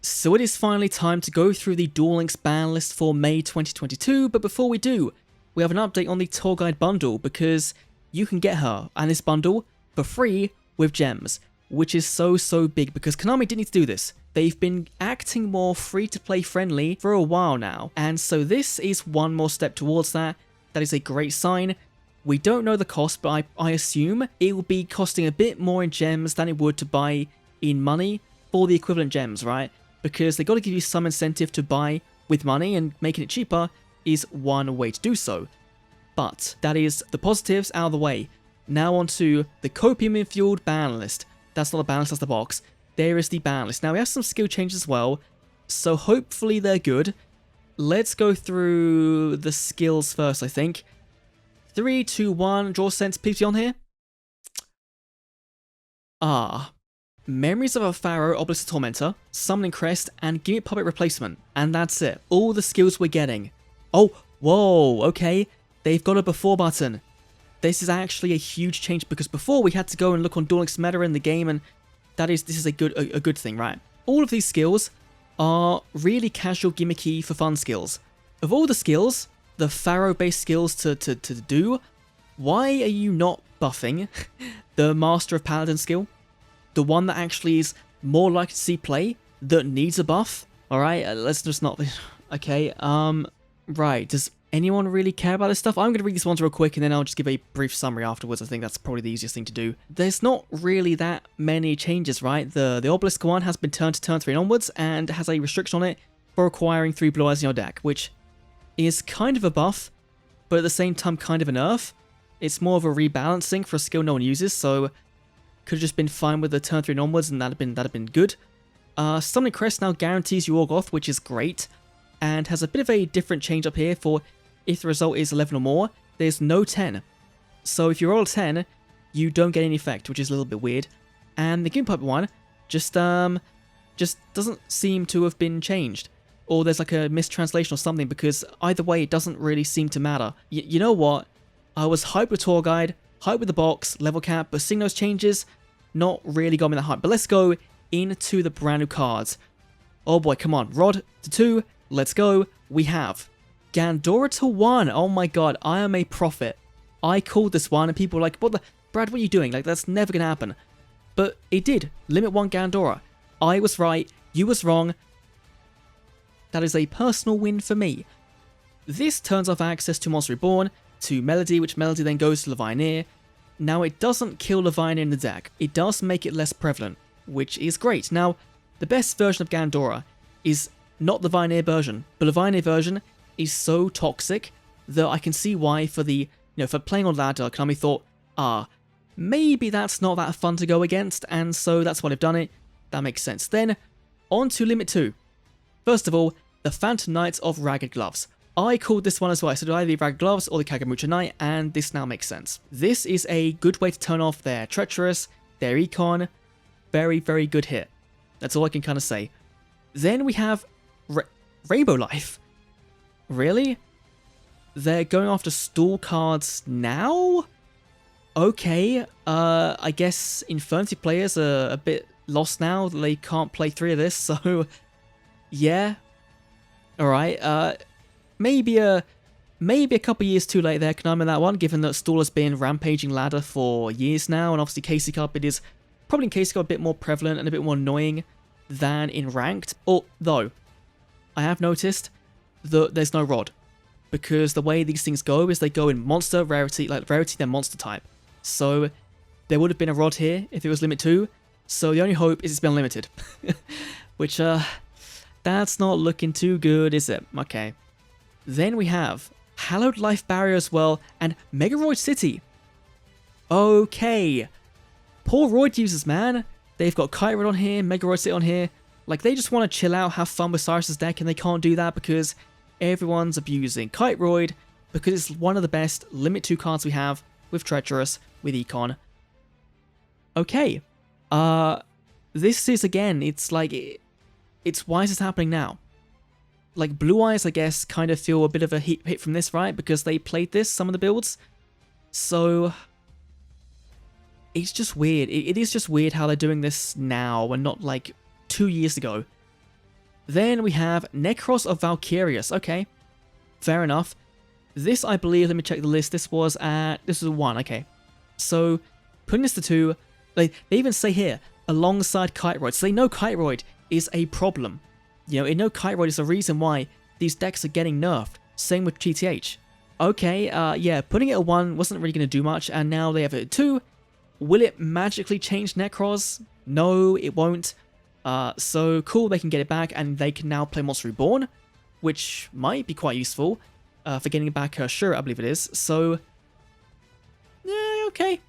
So it is finally time to go through the Duel Links ban list for May 2022, but before we do, we have an update on the tour guide bundle because you can get her and this bundle for free with gems, which is so big because Konami didn't need to do this. They've been acting more free-to-play friendly for a while now, and so this is one more step towards that. That is a great sign. We don't know the cost, but I assume it will be costing a bit more in gems than it would to buy in money for the equivalent gems, right? Because they got to give you some incentive to buy with money, and making it cheaper is one way to do so. But that is the positives out of the way. Now on to the copium fueled ban list. That's not a ban list, that's the box. There is the ban list. Now we have some skill changes as well, so hopefully they're good. Let's go through the skills first, I think. 3, 2, 1, draw sense PT on here. Memories of a Pharaoh, Obelisk Tormentor, Summoning Crest, and Gimmick Puppet Replacement. And that's it. All the skills we're getting. Oh, whoa, okay. They've got a before button. This is actually a huge change because before we had to go and look on Duel Links meta in the game, and this is a good thing, right? All of these skills are really casual, gimmicky, for fun skills. Of all the skills, the Pharaoh-based skills to do, why are you not buffing the Master of Paladin skill? The one that actually is more likely to see play, that needs a buff? Alright, let's just not... Okay, right, does anyone really care about this stuff? I'm going to read these ones real quick and then I'll just give a brief summary afterwards. I think that's probably the easiest thing to do. There's not really that many changes, right? The Obelisk one has been turned to turn 3 and onwards and has a restriction on it for acquiring 3 blue eyes in your deck, which is kind of a buff, but at the same time kind of a nerf. It's more of a rebalancing for a skill no one uses, so could have just been fine with the turn 3 and onwards and that'd have been good. Summoning Crest now guarantees you Orgoth, which is great, and has a bit of a different change up here for if the result is 11 or more, there's no 10. So if you roll a 10, you don't get any effect, which is a little bit weird. And the Gimmick Puppet one just doesn't seem to have been changed. Or there's like a mistranslation or something, because either way it doesn't really seem to matter. You know what? I was hyped with Tour Guide, hyped with the box, level cap, but seeing those changes, not really got me that hype. But let's go into the brand new cards. Oh boy, come on. Rod to 2, let's go. We have Gandora to 1. Oh my god, I am a prophet. I called this one and people were like, Brad, what are you doing? Like, that's never gonna happen. But it did. Limit 1 Gandora. I was right, you was wrong. That is a personal win for me. This turns off access to Monster Reborn, to Melody, which Melody then goes to Levianeer. Now, it doesn't kill Levianeer in the deck. It does make it less prevalent, which is great. Now, the best version of Gandora is not the Levianeer version, but Levianeer version is so toxic that I can see why for for playing on ladder, Konami thought, maybe that's not that fun to go against, and so that's why they've done it. That makes sense. Then, on to Limit 2. First of all, the Phantom Knights of Ragged Gloves. I called this one as well, so did either the Ragged Gloves or the Kagamucha Knight, and this now makes sense. This is a good way to turn off their Treacherous, their Econ. Very good hit. That's all I can kind of say. Then we have Rainbow Life. Really? They're going after stall cards now? Okay, I guess Infernity players are a bit lost now that they can't play 3 of this, so yeah. Alright, maybe a couple years too late there, Konami, on that one, given that stall has been rampaging ladder for years now, and obviously KC Cup, it is probably in KC Cup a bit more prevalent and a bit more annoying than in Ranked. Although, I have noticed that there's no Rod, because the way these things go is they go in monster, rarity, like rarity then monster type. So there would have been a Rod here if it was Limit 2, so the only hope is it's been limited. Which, that's not looking too good, is it? Okay. Then we have Hallowed Life Barrier as well, and Megaroid City. Okay. Poor Roid users, man. They've got Kite on here, Megaroid City on here. Like, they just want to chill out, have fun with Cyrus's deck, and they can't do that because everyone's abusing Kite Roid, because it's one of the best Limit 2 cards we have, with Treacherous, with Econ. Okay. This is, again, it's like, it's why is this happening now? Like, Blue Eyes, I guess, kind of feel a bit of a hit from this, right? Because they played this, some of the builds. So, it's just weird. It is just weird how they're doing this now and not, like, 2 years ago. Then we have Necros of Valkyrius. Okay, fair enough. This, I believe, let me check the list. This was 1. Okay, so putting this to 2, they even say here alongside Kiteroid. So they know Kiteroid is a problem. You know, they know Kiteroid is the reason why these decks are getting nerfed. Same with GTH. Okay, yeah, putting it at 1 wasn't really going to do much, and now they have it at 2. Will it magically change Necros? No, it won't. So cool, they can get it back, and they can now play Monster Reborn, which might be quite useful for getting back Shura, I believe it is. So, yeah, okay.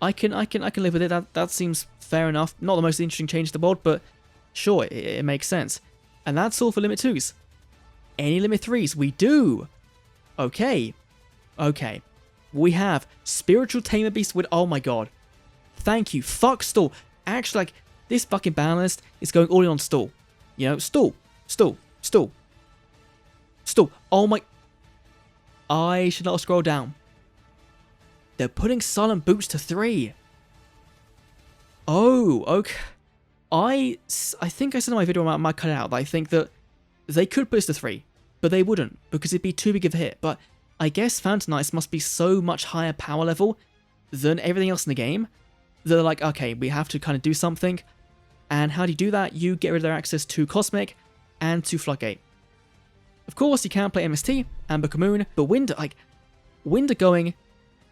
I can live with it. That seems fair enough. Not the most interesting change to the world, but sure, it makes sense. And that's all for Limit 2s. Any Limit 3s? We do. Okay. We have Spiritual Tamer Beast with, oh my god. Thank you. Fuck stall. Actually, like, this fucking ban list is going all in on stall. You know, stall. Oh my... I should not scroll down. They're putting Silent Boots to 3. Oh, okay. I think I said in my video, I might cut it out, but I think that they could put this to 3, but they wouldn't, because it'd be too big of a hit. But I guess Phantom Knights must be so much higher power level than everything else in the game, that they're like, okay, we have to kind of do something. And how do you do that? You get rid of their access to Cosmic and to Floodgate. Of course, you can play MST and Book of Moon, but Winder going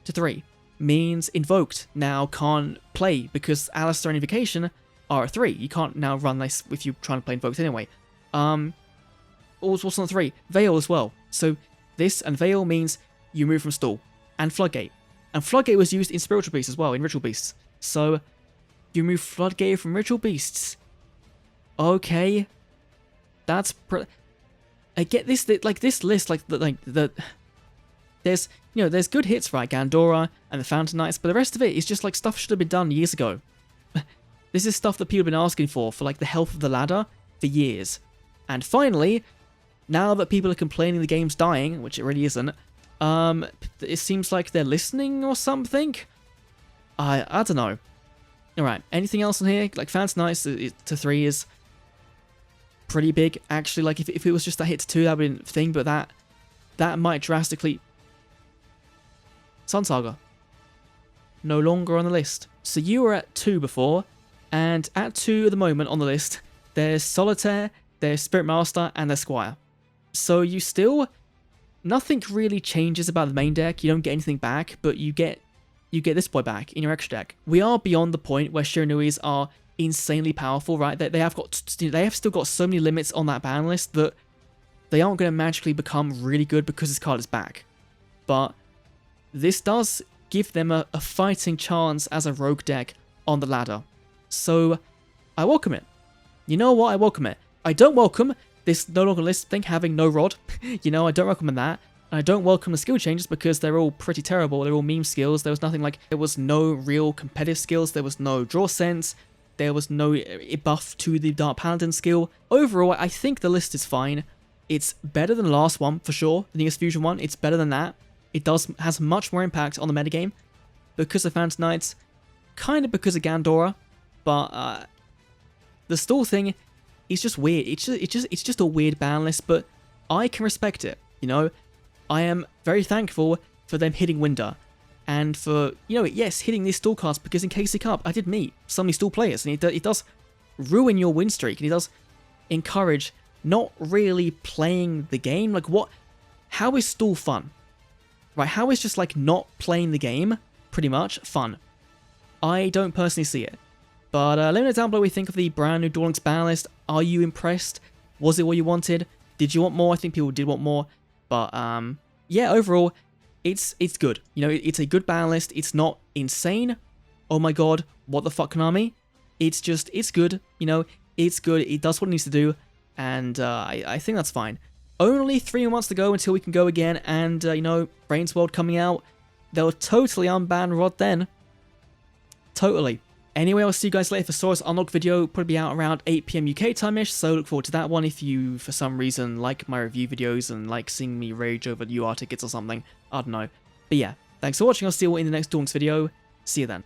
to 3 means Invoked now can't play, because Alistair and Invocation are at 3. You can't now run this if you're trying to play Invoked anyway. What's on 3? Veil as well. So this and Veil means you move from stall. And Floodgate. And Floodgate was used in Spiritual Beasts as well, in Ritual Beasts. So you move Floodgate from Ritual Beasts. Okay. That's... I get this, like, this list, there's, you know, there's good hits, right? Gandora and the Phantom Knights, but the rest of it is just, like, stuff should have been done years ago. This is stuff that people have been asking for, like, the health of the ladder for years. And finally, now that people are complaining the game's dying, which it really isn't, it seems like they're listening or something? I don't know. Alright, anything else on here? Like, Phantom Knights to 3 is pretty big. Actually, like, if it was just a hit to 2, that would be a thing, but that might drastically... Sun Saga. No longer on the list. So you were at 2 before, and at 2 at the moment on the list, there's Solitaire, there's Spirit Master, and there's Squire. So you still... Nothing really changes about the main deck. You don't get anything back, but you get this boy back in your extra deck. We are beyond the point where Shiranuis are insanely powerful, right? They have still got so many limits on that ban list that they aren't going to magically become really good because this card is back. But this does give them a fighting chance as a rogue deck on the ladder. So I welcome it. You know what? I welcome it. I don't welcome this no longer list thing having no rod. You know, I don't recommend that. And I don't welcome the skill changes because they're all pretty terrible. They're all meme skills. There was nothing like... There was no real competitive skills. There was no draw sense. There was no buff to the Dark Paladin skill. Overall, I think the list is fine. It's better than the last one, for sure. The Neos Fusion one, it's better than that. It has much more impact on the metagame because of Phantom Knights, kind of because of Gandora, but the stall thing is just weird. It's just a weird ban list, but I can respect it. You know, I am very thankful for them hitting Winder, and for, you know, yes, hitting these stall cards, because in KC Cup I did meet so many stall players, and it does ruin your win streak, and it does encourage not really playing the game. Like, what? How is stall fun? Right, how is just, like, not playing the game, pretty much, fun? I don't personally see it. But let me know down below what you think of the brand new Duel Links ban list. Are you impressed? Was it what you wanted? Did you want more? I think people did want more. But, yeah, overall, it's good. You know, it's a good ban list. It's not insane. Oh my god, what the fuck, Konami? It's good. You know, it's good. It does what it needs to do. And I think that's fine. Only 3 months to go until we can go again, and, you know, Brains World coming out. They'll totally unban Rod then. Totally. Anyway, I'll see you guys later for Saurus Unlock video. Probably out around 8 PM UK time-ish, so look forward to that one if you, for some reason, like my review videos and like seeing me rage over UR tickets or something. I don't know. But yeah, thanks for watching. I'll see you all in the next Duel Links video. See you then.